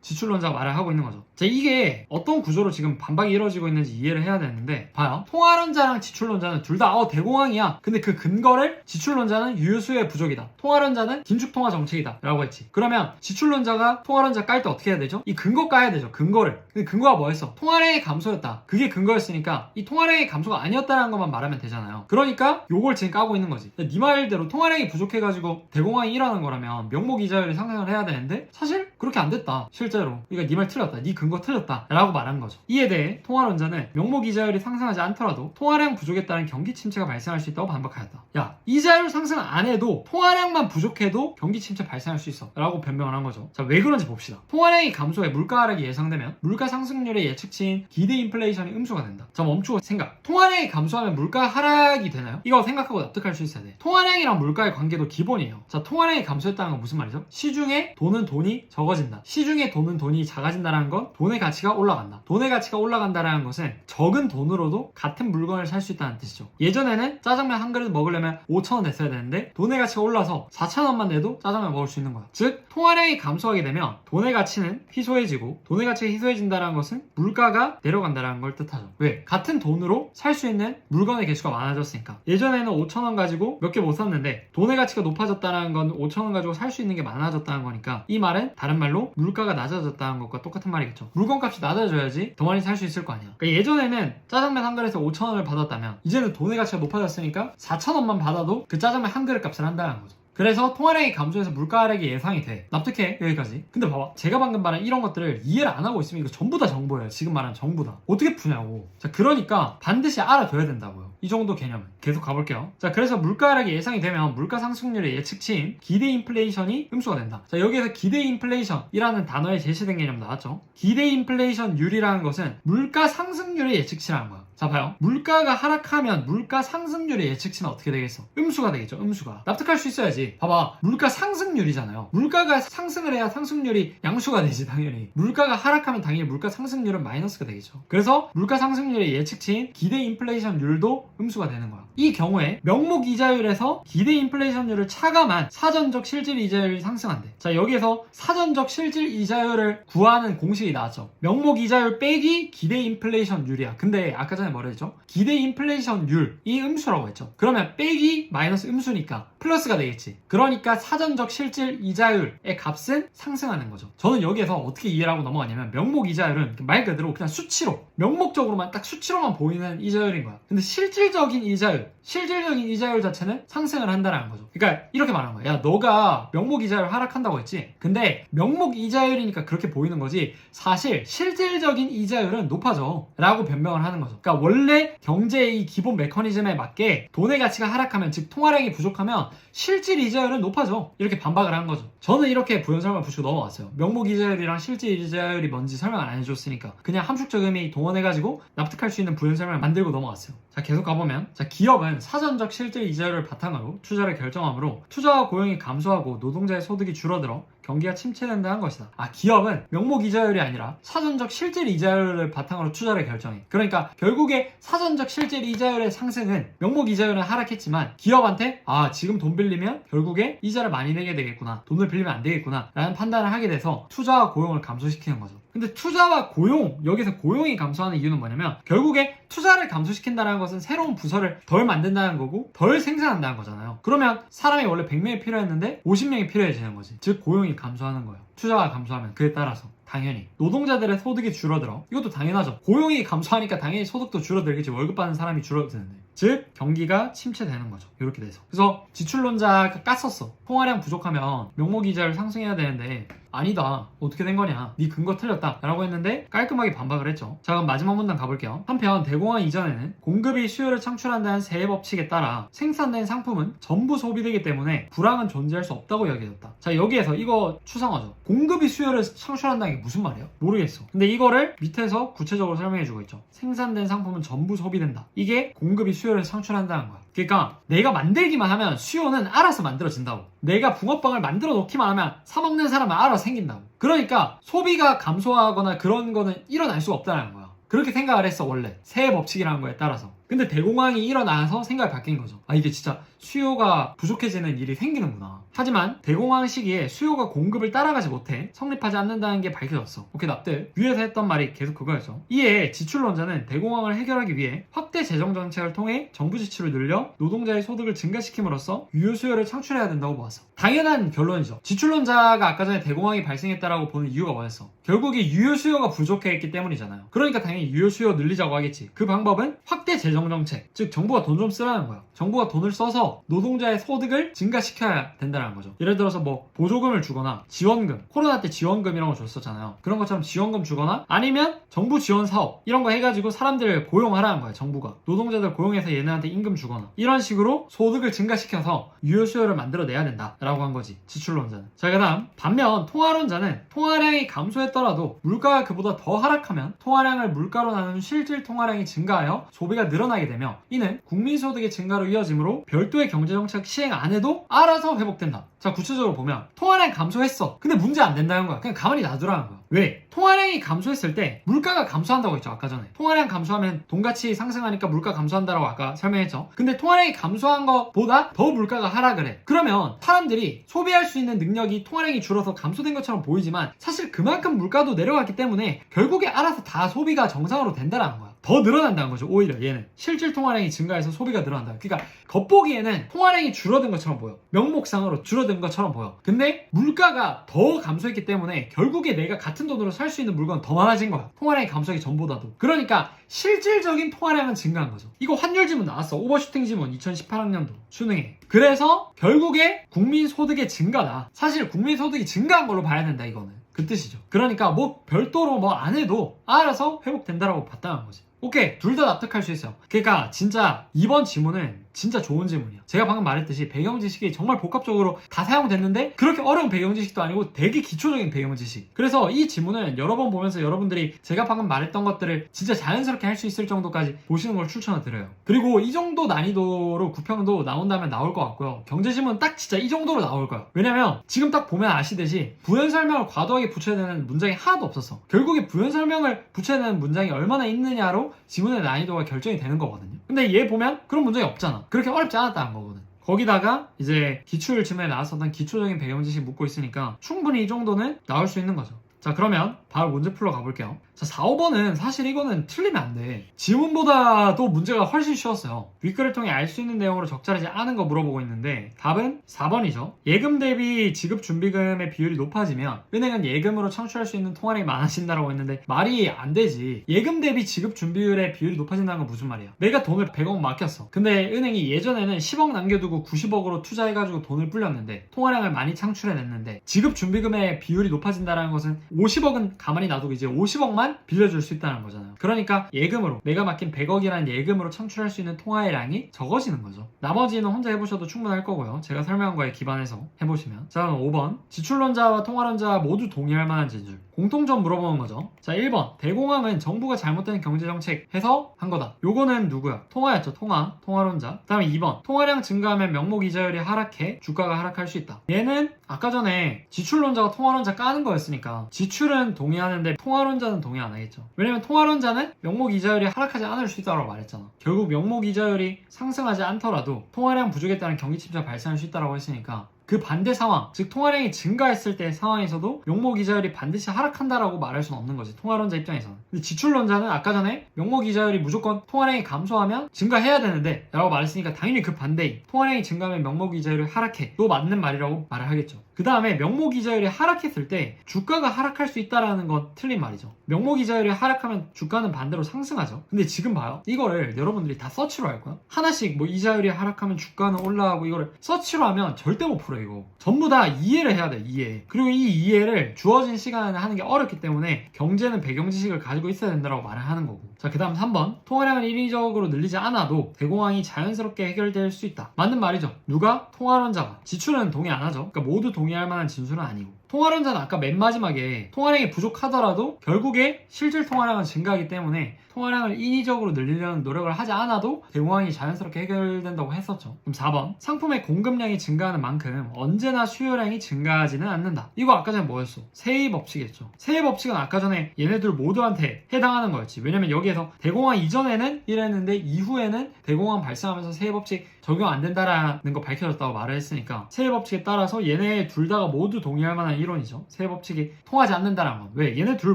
지출론자가 말을 하고 있는 거죠. 자, 이게 어떤 구조로 지금 반박이 이루어지고 있는지 이해를 해야 되는데 봐요. 통화론자랑 지출론자는 둘 다 대공황이야. 근데 그 근거를 지출론자는 유효수의 부족이다. 통화론자는 긴축통화 정책이다. 라고 했지. 그러면 지출론자가 통화론자 깔 때 어떻게 해야 되죠? 이 근거 까야 되죠. 근거를. 근데 근거가 뭐였어? 통화량의 감소였다. 그게 근거였으니까 이 통화량의 감소가 아니었다는 것만 말하면 되잖아요. 그러니까 요걸 지금 까고 있는 거지. 네 말대로 통화량이 부족해가지고 대공황이 일어나는 거라면 명목 이자율이 상승을 해야 되는데 사실 그렇게 안 됐다. 실제로. 그러니까 네 말 틀렸다. 네 근거 틀렸다. 라고 말한 거죠. 이에 대해 통화론자는 명목 이자율이 상승하지 않더라도 통화량 부족에 따른 경기 침체가 발생할 수 있다고 반박하였다. 야, 이자율 상승 안 해도 통화량만 부족해도 경기 침체 발생할 수 있어. 라고 변명을 한 거죠. 자, 왜 그런지 봅시다. 통화량이 감소해 물가 하락이 예상되면 물가 상승률의 예측치인 기대 인플레이션이 음수가 된다. 자, 멈추고 생각. 통화량이 감소하면 물가 하락이 되나요? 이거 생각하고 납득할 수 있어야 돼. 통화량이랑 물가의 관계도 기본이에요. 자, 통화량이 감소했다는 건 무슨 말이죠? 시중에 돈이 적어진다. 시중에 돈이 작아진다는 건 돈의 가치가 올라간다. 돈의 가치가 올라간다는 것은 적은 돈으로도 같은 물건을 살 수 있다는 뜻이죠. 예전에는 짜장면 한 그릇 먹으려면 5,000원 냈어야 되는데 돈의 가치가 올라서 4,000원만 내도 짜장면 먹을 수 있는 거야. 즉 통화량이 감소하게 되면 돈의 가치는 희소해지고 돈의 가치가 희소해진다는 것은 물가가 내려간다는 걸 뜻하죠. 왜? 같은 돈으로 살 수 있는 물건의 개수가 많아졌으니까. 예전에는 5,000원 가지고 몇 개 못 샀는데 돈의 가치가 높아졌다는 건 5,000원 가지고 살 수 있는 게 많아졌다는 거니까 이 말은 다른 말로 물가가 낮아졌다는 것과 똑같은 말이겠죠. 물건값이 낮아져야지 더 많이 살 수 있을 거 아니야. 그러니까 예전에는 짜장면 한 그릇에 5,000원을 받았다면 이제는 돈의 가치가 높아졌으니까 4,000원만 받아도 그 짜장면 한 그릇 값을 한다는 거죠. 그래서 통화량이 감소해서 물가 하락이 예상이 돼. 납득해, 여기까지. 근데 봐봐, 제가 방금 말한 이런 것들을 이해를 안 하고 있으면 이거 전부 다 정보예요. 지금 말한 전부 다. 어떻게 푸냐고. 자, 그러니까 반드시 알아둬야 된다고요. 이 정도 개념은. 계속 가볼게요. 자, 그래서 물가 하락이 예상이 되면 물가 상승률의 예측치인 기대 인플레이션이 음수가 된다. 자, 여기에서 기대 인플레이션이라는 단어에 제시된 개념 나왔죠. 기대 인플레이션율이라는 것은 물가 상승률의 예측치라는 거야. 자, 봐요. 물가가 하락하면 물가 상승률의 예측치는 어떻게 되겠어? 음수가 되겠죠. 음수가. 납득할 수 있어야지. 봐봐. 물가 상승률이잖아요. 물가가 상승을 해야 상승률이 양수가 되지, 당연히. 물가가 하락하면 당연히 물가 상승률은 마이너스가 되겠죠. 그래서 물가 상승률의 예측치인 기대 인플레이션율도 음수가 되는 거야. 이 경우에 명목 이자율에서 기대 인플레이션율을 차감한 사전적 실질 이자율이 상승한대. 자, 여기에서 사전적 실질 이자율을 구하는 공식이 나왔죠. 명목 이자율 빼기 기대 인플레이션율이야. 근데 아까 전에 뭐라 했죠? 기대 인플레이션율이 음수라고 했죠. 그러면 빼기 마이너스 음수니까 플러스가 되겠지. 그러니까 사전적 실질 이자율의 값은 상승하는 거죠. 저는 여기에서 어떻게 이해를 하고 넘어가냐면 명목 이자율은 말 그대로 그냥 수치로 명목적으로만 딱 수치로만 보이는 이자율인 거야. 근데 실질적인 이자율 자체는 상승을 한다는 거죠. 그러니까 이렇게 말하는 거야. 야, 너가 명목 이자율 하락한다고 했지? 근데 명목 이자율이니까 그렇게 보이는 거지 사실 실질적인 이자율은 높아져 라고 변명을 하는 거죠. 그러니까 원래 경제의 이 기본 메커니즘에 맞게 돈의 가치가 하락하면, 즉 통화량이 부족하면 실질 이자율은 높아져. 이렇게 반박을 한 거죠. 저는 이렇게 부연 설명을 붙이고 넘어갔어요. 명목 이자율이랑 실질 이자율이 뭔지 설명을 안 해줬으니까 그냥 함축적 의미 동원해가지고 납득할 수 있는 부연 설명을 만들고 넘어갔어요. 자, 계속 가보면, 자, 기업은 사전적 실질 이자율을 바탕으로 투자를 결정하므로 투자와 고용이 감소하고 노동자의 소득이 줄어들어 경기가 침체된다는 것이다. 아, 기업은 명목 이자율이 아니라 사전적 실질 이자율을 바탕으로 투자를 결정해. 그러니까 결국에 사전적 실질 이자율의 상승은 명목 이자율은 하락했지만 기업한테 지금 돈 빌리면 결국에 이자를 많이 내게 되겠구나, 돈을 빌리면 안 되겠구나 라는 판단을 하게 돼서 투자와 고용을 감소시키는 거죠. 근데 투자와 고용, 여기서 고용이 감소하는 이유는 뭐냐면 결국에 투자를 감소시킨다는 것은 새로운 부서를 덜 만든다는 거고 덜 생산한다는 거잖아요. 그러면 사람이 원래 100명이 필요했는데 50명이 필요해지는 거지. 즉 고용이 감소하는 거예요. 투자가 감소하면 그에 따라서. 당연히 노동자들의 소득이 줄어들어. 이것도 당연하죠. 고용이 감소하니까 당연히 소득도 줄어들겠지. 월급 받는 사람이 줄어드는데. 즉 경기가 침체되는 거죠. 이렇게 돼서. 그래서 지출론자가 깠었어. 통화량 부족하면 명목이자를 상승해야 되는데 아니다. 어떻게 된 거냐. 네 근거 틀렸다. 라고 했는데 깔끔하게 반박을 했죠. 자, 그럼 마지막 문단 가볼게요. 한편 대공황 이전에는 공급이 수요를 창출한다는 세의 법칙에 따라 생산된 상품은 전부 소비되기 때문에 불황은 존재할 수 없다고 이야기해줬다. 자, 여기에서 이거 추상화죠. 공급이 수요를 창출한다는 게 무슨 말이야? 모르겠어. 근데 이거를 밑에서 구체적으로 설명해주고 있죠. 생산된 상품은 전부 소비된다. 이게 공급이 수요를 창출한다는 거야. 그러니까 내가 만들기만 하면 수요는 알아서 만들어진다고. 내가 붕어빵을 만들어 놓기만 하면 사 먹는 사람은 알아서 생긴다고. 그러니까 소비가 감소하거나 그런 거는 일어날 수가 없다는 거야. 그렇게 생각을 했어 원래. 세의 법칙이라는 거에 따라서. 근데 대공황이 일어나서 생각이 바뀐 거죠. 아, 이게 진짜 수요가 부족해지는 일이 생기는구나. 하지만 대공황 시기에 수요가 공급을 따라가지 못해 성립하지 않는다는 게 밝혀졌어. 오케이, 납득. 위에서 했던 말이 계속 그거였죠. 이에 지출론자는 대공황을 해결하기 위해 확대 재정 정책을 통해 정부 지출을 늘려 노동자의 소득을 증가시킴으로써 유효 수요를 창출해야 된다고 보았어. 당연한 결론이죠. 지출론자가 아까 전에 대공황이 발생했다라고 보는 이유가 뭐였어? 결국에 유효 수요가 부족했기 때문이잖아요. 그러니까 당연히 유효 수요 늘리자고 하겠지. 그 방법은 확대 재정 정책, 즉 정부가 돈 좀 쓰라는 거야. 정부가 돈을 써서 노동자의 소득을 증가시켜야 된다는 거죠. 예를 들어서 뭐 보조금을 주거나 지원금, 코로나 때 지원금 이런 거 줬었잖아요. 그런 것처럼 지원금 주거나 아니면 정부 지원 사업 이런 거 해가지고 사람들을 고용하라는 거야. 정부가 노동자들 고용해서 얘네한테 임금 주거나 이런 식으로 소득을 증가시켜서 유효 수요를 만들어내야 된다라고 한 거지, 지출론자는. 자, 그다음 반면 통화론자는 통화량이 감소했더라도 물가가 그보다 더 하락하면 통화량을 물가로 나눈 실질 통화량이 증가하여 소비가 늘어나게 되며 이는 국민소득의 증가로 이어지므로 별도의 경제정책 시행 안 해도 알아서 회복된다. 자, 구체적으로 보면 통화량이 감소했어. 근데 문제 안 된다는 거야. 그냥 가만히 놔두라는 거야. 왜? 통화량이 감소했을 때 물가가 감소한다고 했죠. 아까 전에. 통화량 감소하면 돈가치 상승하니까 물가 감소한다라고 아까 설명했죠. 근데 통화량이 감소한 것보다 더 물가가 하락을 해. 그러면 사람들이 소비할 수 있는 능력이 통화량이 줄어서 감소된 것처럼 보이지만 사실 그만큼 물가도 내려갔기 때문에 결국에 알아서 다 소비가 정상으로 된다는 거야. 더 늘어난다는 거죠. 오히려 얘는 실질 통화량이 증가해서 소비가 늘어난다. 그러니까 겉보기에는 통화량이 줄어든 것처럼 보여. 명목상으로 줄어든 것처럼 보여. 근데 물가가 더 감소했기 때문에 결국에 내가 같은 돈으로 살 수 있는 물건은 더 많아진 거야. 통화량이 감소하기 전보다도. 그러니까 실질적인 통화량은 증가한 거죠. 이거 환율 지문 나왔어. 오버슈팅 지문 2018학년도 수능에. 그래서 결국에 국민소득의 증가다. 사실 국민소득이 증가한 걸로 봐야 된다, 이거는. 그 뜻이죠. 그러니까 뭐 별도로 뭐 안 해도 알아서 회복된다라고 봤다는 거지. 오케이, 둘 다 납득할 수 있어요. 그러니까 진짜 이번 지문은 진짜 좋은 지문이야. 제가 방금 말했듯이 배경 지식이 정말 복합적으로 다 사용됐는데 그렇게 어려운 배경 지식도 아니고 되게 기초적인 배경 지식. 그래서 이 지문을 여러 번 보면서 여러분들이 제가 방금 말했던 것들을 진짜 자연스럽게 할 수 있을 정도까지 보시는 걸 추천을 드려요. 그리고 이 정도 난이도로 구평도 나온다면 나올 것 같고요. 경제지문 딱 진짜 이 정도로 나올 거예요. 왜냐면 지금 딱 보면 아시듯이 부연 설명을 과도하게 붙여야 되는 문장이 하나도 없었어. 결국에 부연 설명을 붙여야 되는 문장이 얼마나 있느냐로 지문의 난이도가 결정이 되는 거거든요. 근데 얘 보면 그런 문장이 없잖아. 그렇게 어렵지 않았다는 거거든. 거기다가 이제 기출 질문에 나왔었던 기초적인 배경 지식 묻고 있으니까 충분히 이 정도는 나올 수 있는 거죠. 자, 그러면 바로 문제 풀러 가볼게요. 자, 4, 5번은 사실 이거는 틀리면 안 돼. 지문보다도 문제가 훨씬 쉬웠어요. 윗글을 통해 알 수 있는 내용으로 적절하지 않은 거 물어보고 있는데 답은 4번이죠. 예금 대비 지급 준비금의 비율이 높아지면 은행은 예금으로 창출할 수 있는 통화량이 많아진다라고 했는데 말이 안 되지. 예금 대비 지급 준비율의 비율이 높아진다는 건 무슨 말이야? 내가 돈을 100억 맡겼어. 근데 은행이 예전에는 10억 남겨두고 90억으로 투자해가지고 돈을 불렸는데 통화량을 많이 창출해냈는데 지급 준비금의 비율이 높아진다는 것은 50억은 가만히 놔두고 이제 50억만 빌려줄 수 있다는 거잖아요. 그러니까 예금으로 내가 맡긴 100억이라는 예금으로 창출할 수 있는 통화의 양이 적어지는 거죠. 나머지는 혼자 해보셔도 충분할 거고요. 제가 설명한 거에 기반해서 해보시면. 자, 그럼 5번 지출론자와 통화론자 모두 동의할 만한 진술. 공통점 물어보는 거죠. 자, 1번 대공황은 정부가 잘못된 경제정책 해서 한 거다. 요거는 누구야? 통화였죠. 통화론자. 그 다음에 2번 통화량 증가하면 명목이자율이 하락해 주가가 하락할 수 있다. 얘는 아까 전에 지출론자가 통화론자 까는 거였으니까 지출은 동의하는데 통화론자는 동의 안 하겠죠. 왜냐면 통화론자는 명목이자율이 하락하지 않을 수 있다고 말했잖아. 결국 명목이자율이 상승하지 않더라도 통화량 부족에 따른 경기 침체가 발생할 수 있다고 했으니까 그 반대 상황, 즉 통화량이 증가했을 때 상황에서도 명목이자율이 반드시 하락한다라고 말할 수는 없는 거지, 통화론자 입장에서는. 근데 지출론자는 아까 전에 명목이자율이 무조건 통화량이 감소하면 증가해야 되는데 라고 말했으니까 당연히 그 반대인 통화량이 증가하면 명목이자율이 하락해 또 맞는 말이라고 말을 하겠죠. 그 다음에 명목이자율이 하락했을 때 주가가 하락할 수 있다라는 건 틀린 말이죠. 명목이자율이 하락하면 주가는 반대로 상승하죠. 근데 지금 봐요. 이거를 여러분들이 다 서치로 할 거야. 하나씩 뭐 이자율이 하락하면 주가는 올라가고 이거를 서치로 하면 절대 못 풀어 이거. 전부 다 이해를 해야 돼. 이해. 그리고 이 이해를 주어진 시간에 하는 게 어렵기 때문에 경제는 배경지식을 가지고 있어야 된다고 말을 하는 거고. 자, 그 다음 3번. 통화량을 인위적으로 늘리지 않아도 대공황이 자연스럽게 해결될 수 있다. 맞는 말이죠. 누가? 통화론자가. 지출은 동의 안 하죠. 그러니까 모두 동의할 만한 진술은 아니고. 통화론자는 아까 맨 마지막에 통화량이 부족하더라도 결국에 실질 통화량은 증가하기 때문에 통화량을 인위적으로 늘리려는 노력을 하지 않아도 대공황이 자연스럽게 해결된다고 했었죠. 그럼 4번. 상품의 공급량이 증가하는 만큼 언제나 수요량이 증가하지는 않는다. 이거 아까 전에 뭐였어? 세의 법칙이었죠. 세의 법칙은 아까 전에 얘네들 모두한테 해당하는 거였지. 왜냐면 여기에서 대공황 이전에는 이랬는데 이후에는 대공황 발생하면서 세의 법칙 적용 안 된다라는 거 밝혀졌다고 말을 했으니까 세의 법칙에 따라서 얘네 둘 다가 모두 동의할 만한 이론이죠. 세의 법칙이 통하지 않는다라는 건. 왜? 얘네 둘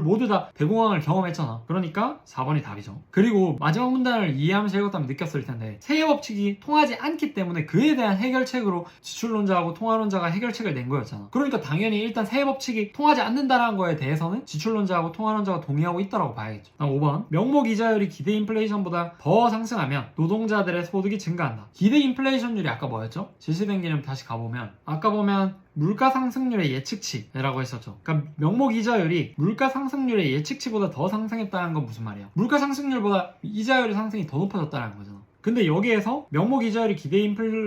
모두 다 대공황을 경험했잖아. 그러니까 4번이 답이죠. 그리고 마지막 문단을 이해하면서 읽었다면 느꼈을 텐데 세의 법칙이 통하지 않기 때문에 그에 대한 해결책으로 지출론자하고 통화론자가 해결책을 낸 거였잖아. 그러니까 당연히 일단 세의 법칙이 통하지 않는다라는 거에 대해서는 지출론자하고 통화론자가 동의하고 있다라고 봐야겠죠. 다음 5번. 명목 이자율이 기대 인플레이션보다 더 상승하면 노동자들의 소득이 증가한다. 기대 인플레이션율이 아까 뭐였죠? 제시된 개념 다시 가보면 아까 보면 물가 상승률의 예측치라고 했었죠. 그러니까 명목 이자율이 물가 상승률의 예측치보다 더 상승했다는 건 무슨 말이야? 물가 상승률보다 이자율의 상승이 더 높아졌다는 거잖아. 근데 여기에서 명목 이자율이 기대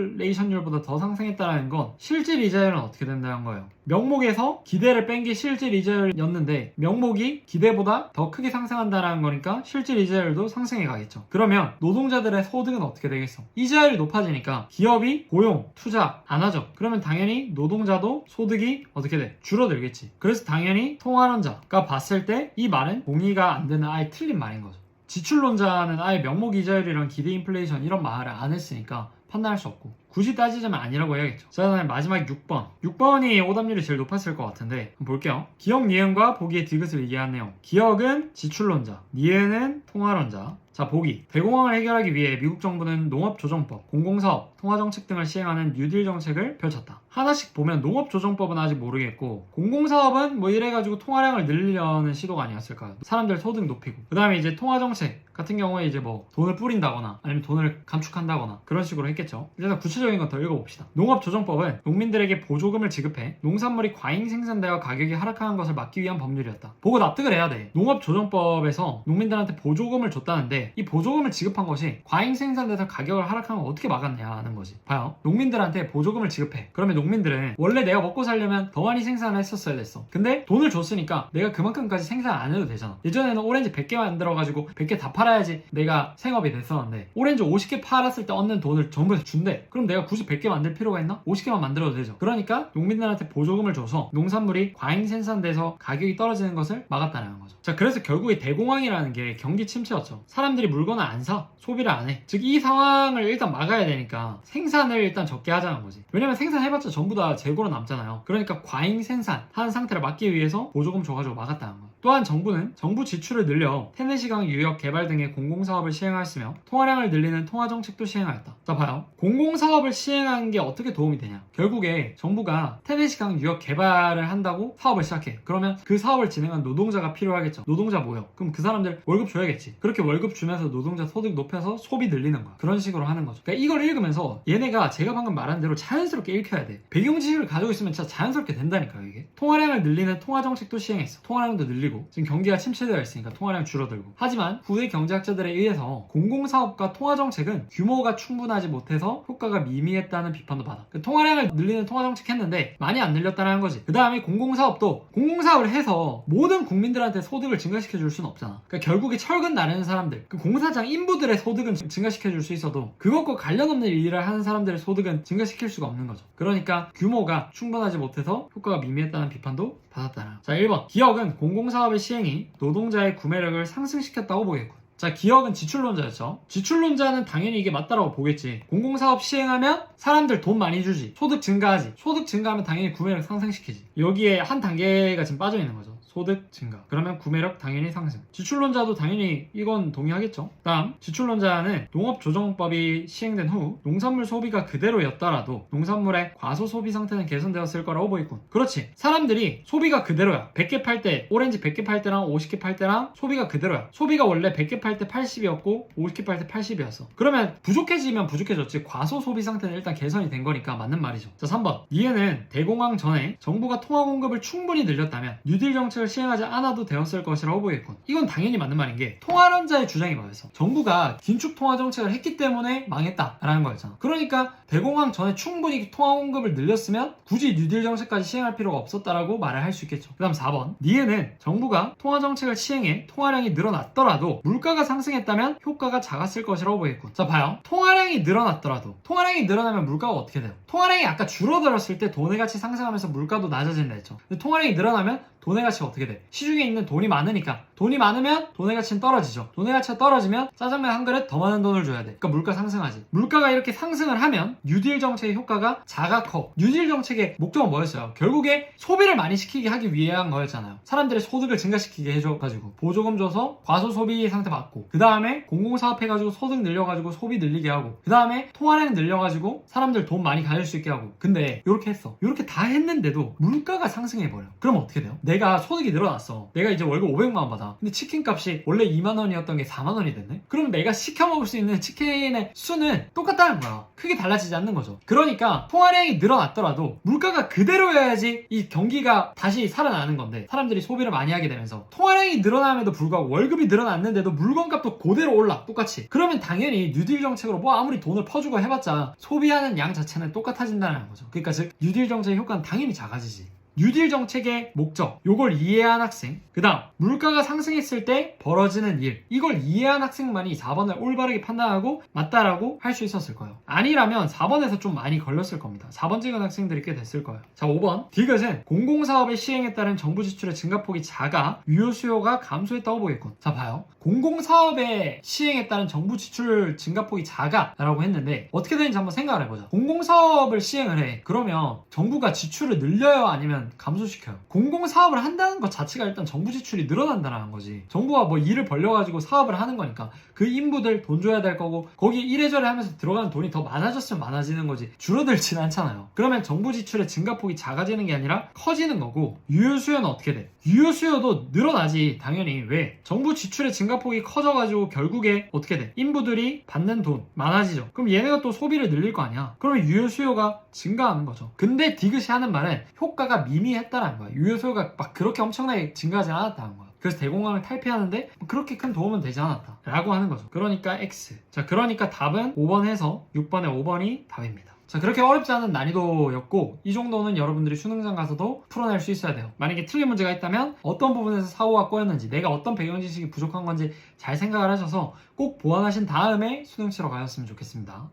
인플레이션율보다 더 상승했다는 건 실질 이자율은 어떻게 된다는 거예요? 명목에서 기대를 뺀 게 실질 이자율이었는데 명목이 기대보다 더 크게 상승한다는 거니까 실질 이자율도 상승해 가겠죠. 그러면 노동자들의 소득은 어떻게 되겠어? 이자율이 높아지니까 기업이 고용, 투자 안 하죠. 그러면 당연히 노동자도 소득이 어떻게 돼? 줄어들겠지. 그래서 당연히 통화론자가 봤을 때 이 말은 동의가 안 되는 아예 틀린 말인 거죠. 지출론자는 아예 명목 이자율이랑 기대 인플레이션 이런 말을 안 했으니까 판단할 수 없고 굳이 따지자면 아니라고 해야겠죠. 자, 다음에 마지막 6번. 6번이 오답률이 제일 높았을 것 같은데 한번 볼게요. 기억 니은과 보기의 디귿을 얘기한 내용. 기억은 지출론자, 니은은 통화론자. 자, 보기. 대공황을 해결하기 위해 미국 정부는 농업조정법, 공공사업, 통화정책 등을 시행하는 뉴딜 정책을 펼쳤다. 하나씩 보면 농업조정법은 아직 모르겠고 공공사업은 뭐 이래가지고 통화량을 늘리려는 시도가 아니었을까요? 사람들 소득 높이고. 그 다음에 이제 통화정책 같은 경우에 이제 뭐 돈을 뿌린다거나 아니면 돈을 감축한다거나 그런 식으로 했겠죠. 일단 구체적인 건 더 읽어봅시다. 농업조정법은 농민들에게 보조금을 지급해 농산물이 과잉 생산되어 가격이 하락하는 것을 막기 위한 법률이었다. 보고 납득을 해야 돼. 농업조정법에서 농민들한테 보조금을 줬다는데 이 보조금을 지급한 것이 과잉 생산돼서 가격을 하락하는 걸 어떻게 막았냐는 거지. 봐요. 농민들한테 보조금을 지급해. 그러면 농민들은 원래 내가 먹고 살려면 더 많이 생산을 했었어야 됐어. 근데 돈을 줬으니까 내가 그만큼까지 생산 안 해도 되잖아. 예전에는 오렌지 100개 만들어가지고 100개 다 팔아야지 내가 생업이 됐었는데 오렌지 50개 팔았을 때 얻는 돈을 정부에서 준대. 그럼 내가 굳이 100개 만들 필요가 있나? 50개만 만들어도 되죠. 그러니까 농민들한테 보조금을 줘서 농산물이 과잉 생산돼서 가격이 떨어지는 것을 막았다는 거죠. 자, 그래서 결국에 대공황이라는 게 경기 침체였죠. 사람들이 물건을 안 사, 소비를 안 해. 즉 이 상황을 일단 막아야 되니까 생산을 일단 적게 하자는 거지. 왜냐면 생산해봤자 전부 다 재고로 남잖아요. 그러니까 과잉 생산하는 상태를 막기 위해서 보조금 줘가지고 막았다는 거예요. 또한 정부는 정부 지출을 늘려 테네시강 유역 개발 등의 공공사업을 시행하였으며 통화량을 늘리는 통화정책도 시행하였다. 자, 봐요. 공공사업을 시행하는 게 어떻게 도움이 되냐? 결국에 정부가 테네시강 유역 개발을 한다고 사업을 시작해. 그러면 그 사업을 진행한 노동자가 필요하겠죠. 노동자 모여. 그럼 그 사람들 월급 줘야겠지. 그렇게 월급 주면서 노동자 소득 높여서 소비 늘리는 거야. 그런 식으로 하는 거죠. 그러니까 이걸 읽으면서 얘네가 제가 방금 말한 대로 자연스럽게 읽혀야 돼. 배경지식을 가지고 있으면 진짜 자연스럽게 된다니까요, 이게. 통화량을 늘리는 통화정책도 시행했어. 통화량도 늘리고 지금 경기가 침체되어 있으니까 통화량 줄어들고. 하지만 후대 경제학자들에 의해서 공공사업과 통화정책은 규모가 충분하지 못해서 효과가 미미했다는 비판도 받아. 그 통화량을 늘리는 통화정책 했는데 많이 안 늘렸다는 거지. 그 다음에 공공사업도 공공사업을 해서 모든 국민들한테 소득을 증가시켜 줄 수는 없잖아. 그러니까 결국에 철근 나르는 사람들, 그 공사장 인부들의 소득은 증가시켜 줄 수 있어도 그것과 관련 없는 일을 하는 사람들의 소득은 증가시킬 수가 없는 거죠. 그러니까 규모가 충분하지 못해서 효과가 미미했다는 비판도 받았다는. 자, 1번. 기억은 공공사업의 시행이 노동자의 구매력을 상승시켰다고 보겠군. 자, 기억은 지출론자였죠. 지출론자는 당연히 이게 맞다라고 보겠지. 공공사업 시행하면 사람들 돈 많이 주지. 소득 증가하지. 소득 증가하면 당연히 구매력 상승시키지. 여기에 한 단계가 지금 빠져 있는 거죠. 소득 증가. 그러면 구매력 당연히 상승. 지출론자도 당연히 이건 동의하겠죠. 다음 지출론자는 농업조정법이 시행된 후 농산물 소비가 그대로였더라도 농산물의 과소 소비 상태는 개선되었을 거라고 보이군. 그렇지. 사람들이 소비가 그대로야. 100개 팔 때 오렌지 100개 팔 때랑 50개 팔 때랑 소비가 그대로야. 소비가 원래 100개 팔 때 80이었고 50개 팔 때 80이었어. 그러면 부족해지면 부족해졌지 과소 소비 상태는 일단 개선이 된 거니까 맞는 말이죠. 자 3번 이해는 대공황 전에 정부가 통화 공급을 충분히 늘렸다면 뉴딜 정책을 시행하지 않아도 되었을 것이라고 보이겠군. 이건 당연히 맞는 말인 게 통화론자의 주장이 뭐였어? 정부가 긴축 통화 정책을 했기 때문에 망했다라는 거였잖아. 그러니까 대공황 전에 충분히 통화 공급을 늘렸으면 굳이 뉴딜 정책까지 시행할 필요가 없었다라고 말을 할 수 있겠죠. 그 다음 4번 니에는 정부가 통화 정책을 시행해 통화량이 늘어났더라도 물가가 상승했다면 효과가 작았을 것이라고 보이겠군. 자 봐요. 통화량이 늘어났더라도 통화량이 늘어나면 물가가 어떻게 돼요? 통화량이 아까 줄어들었을 때 돈의 가치 상승하면서 물가도 낮아진다 했죠. 근데 통화량이 늘어나면 돈의 가치가 어떻게 돼? 시중에 있는 돈이 많으니까 돈이 많으면 돈의 가치는 떨어지죠. 돈의 가치가 떨어지면 짜장면 한 그릇 더 많은 돈을 줘야 돼. 그러니까 물가 상승하지. 물가가 이렇게 상승을 하면 뉴딜 정책의 효과가 작아 커. 뉴딜 정책의 목적은 뭐였어요? 결국에 소비를 많이 시키게 하기 위한 거였잖아요. 사람들의 소득을 증가시키게 해줘가지고 보조금 줘서 과소 소비 상태 막고 그 다음에 공공사업 해가지고 소득 늘려가지고 소비 늘리게 하고 그 다음에 통화량 늘려가지고 사람들 돈 많이 가질 수 있게 하고. 근데 이렇게 했어. 이렇게 다 했는데도 물가가 상승해버려. 그럼 어떻게 돼요? 내가 소득이 늘어났어. 내가 이제 월급 500만 원 받아. 근데 치킨 값이 원래 2만 원이었던 게 4만 원이 됐네? 그럼 내가 시켜 먹을 수 있는 치킨의 수는 똑같다는 거야. 크게 달라지지 않는 거죠. 그러니까 통화량이 늘어났더라도 물가가 그대로여야지 이 경기가 다시 살아나는 건데 사람들이 소비를 많이 하게 되면서 통화량이 늘어남에도 불구하고 월급이 늘어났는데도 물건값도 그대로 올라. 똑같이. 그러면 당연히 뉴딜 정책으로 뭐 아무리 돈을 퍼주고 해봤자 소비하는 양 자체는 똑같아진다는 거죠. 그러니까 즉 뉴딜 정책의 효과는 당연히 작아지지. 뉴딜 정책의 목적, 요걸 이해한 학생. 그 다음 물가가 상승했을 때 벌어지는 일, 이걸 이해한 학생만이 4번을 올바르게 판단하고 맞다라고 할 수 있었을 거예요. 아니라면 4번에서 좀 많이 걸렸을 겁니다. 4번 찍은 학생들이 꽤 됐을 거예요. 자 5번 디귿은 공공사업의 시행에 따른 정부 지출의 증가폭이 작아 유효 수요가 감소했다고 보겠군. 자 봐요. 공공사업의 시행에 따른 정부 지출 증가폭이 작아 라고 했는데 어떻게 되는지 한번 생각을 해보자. 공공사업을 시행을 해. 그러면 정부가 지출을 늘려요? 아니면 감소시켜요? 공공사업을 한다는 것 자체가 일단 정부 지출이 늘어난다는 거지. 정부가 뭐 일을 벌려가지고 사업을 하는 거니까 그 인부들 돈 줘야 될 거고 거기 이래저래 하면서 들어가는 돈이 더 많아졌으면 많아지는 거지 줄어들진 않잖아요. 그러면 정부 지출의 증가폭이 작아지는 게 아니라 커지는 거고 유효 수요는 어떻게 돼? 유효 수요도 늘어나지 당연히. 왜? 정부 지출의 증가폭이 커져가지고 결국에 어떻게 돼? 인부들이 받는 돈 많아지죠. 그럼 얘네가 또 소비를 늘릴 거 아니야. 그러면 유효 수요가 증가하는 거죠. 근데 디귿이 하는 말은 효과가 미미했다라는 거야. 유효 수요가 막 그렇게 엄청나게 증가하지 않았다는 거야. 그래서 대공황을 탈피하는데 그렇게 큰 도움은 되지 않았다 라고 하는 거죠. 그러니까 X. 자 그러니까 답은 5번 해서 6번에 5번이 답입니다. 자 그렇게 어렵지 않은 난이도였고 이 정도는 여러분들이 수능장 가서도 풀어낼 수 있어야 돼요. 만약에 틀린 문제가 있다면 어떤 부분에서 사고가 꼬였는지 내가 어떤 배경 지식이 부족한 건지 잘 생각을 하셔서 꼭 보완하신 다음에 수능 치러 가셨으면 좋겠습니다.